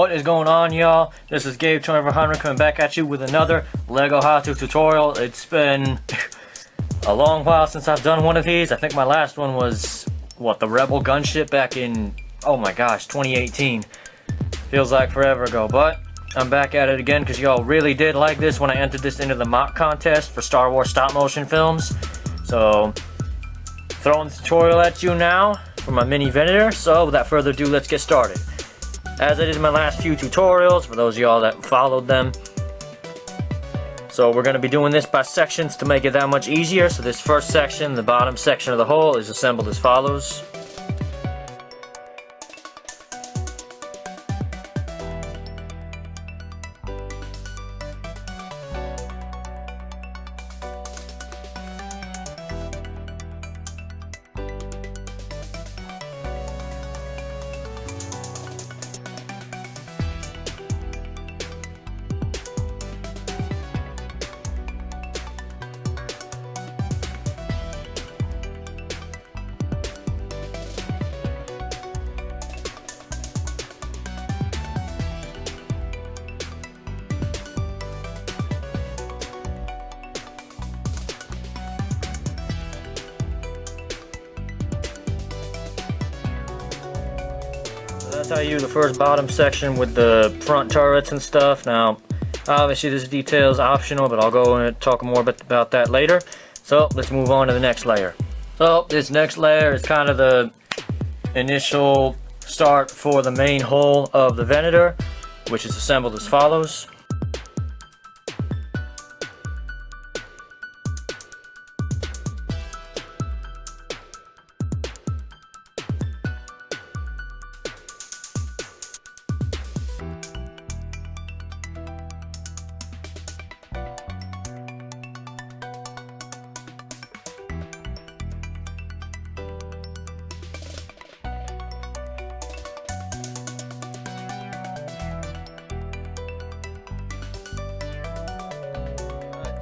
What is going on, y'all? This is Gabe 2400 coming back at you with another LEGO how-to tutorial. It's been a long while since I've done one of these. I think my last one was, the Rebel gunship back in, oh my gosh, 2018. Feels like forever ago, but I'm back at it again because y'all really did like this when I entered this into the mock contest for Star Wars stop motion films. So, throwing the tutorial at you now for my mini Venator. So, without further ado, let's get started. As I did in my last few tutorials, for those of y'all that followed them. So we're going to be doing this by sections to make it that much easier. So this first section, the bottom section of the hull, is assembled as follows. That's how you do the first bottom section with the front turrets and stuff. Now, obviously this detail is optional, but I'll go and talk more about that later. So, let's move on to the next layer. So, this next layer is kind of the initial start for the main hull of the Venator, which is assembled as follows.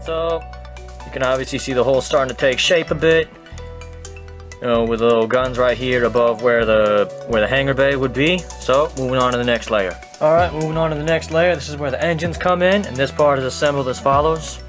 So, you can obviously see the hole starting to take shape a bit. You know, with the little guns right here above where the hangar bay would be. So, moving on to the next layer. Alright, moving on to the next layer. This is where the engines come in, and this part is assembled as follows.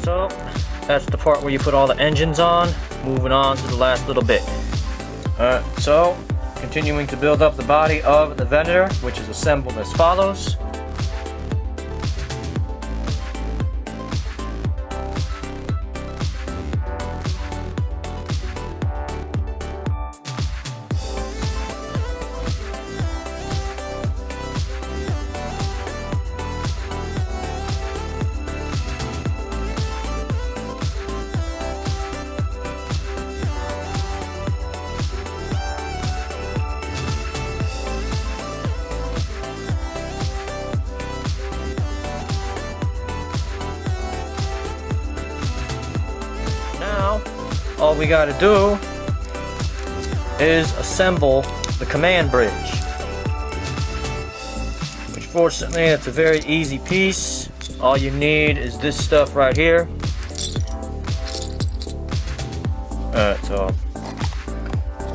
So, that's the part where you put all the engines on. Moving on to the last little bit. So, continuing to build up the body of the Venator, which is assembled as follows. all we gotta do is assemble the command bridge. Which fortunately, it's a very easy piece. All you need is this stuff right here. So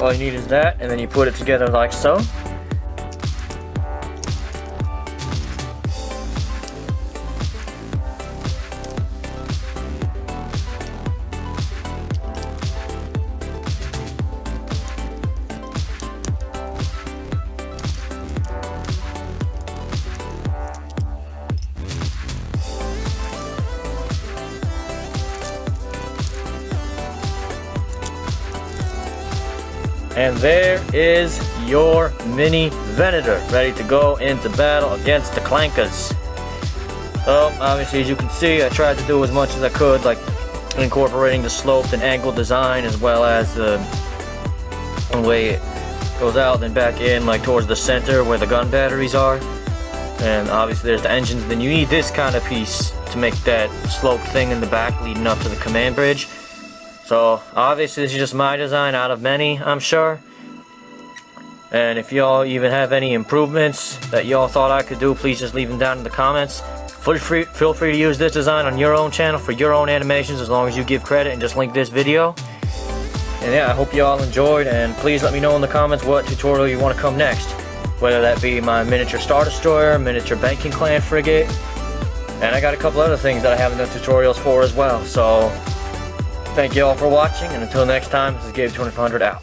all you need is that, and then you put it together like so. And there is your mini Venator, ready to go into battle against the clankers. So, obviously, as you can see, I tried to do as much as I could, like incorporating the sloped and angled design, as well as the way it goes out and back in, like towards the center where the gun batteries are. And obviously, there's the engines. Then you need this kind of piece to make that sloped thing in the back leading up to the command bridge. So, obviously, this is just my design out of many, I'm sure. And if y'all even have any improvements that y'all thought I could do, please just leave them down in the comments. Feel free to use this design on your own channel for your own animations, as long as you give credit and just link this video. And yeah, I hope y'all enjoyed, and please let me know in the comments what tutorial you want to come next. Whether that be my miniature Star Destroyer, miniature Banking Clan frigate, and I got a couple other things that I haven't done tutorials for as well. So, thank you all for watching, and until next time, this is Gabe 2500 out.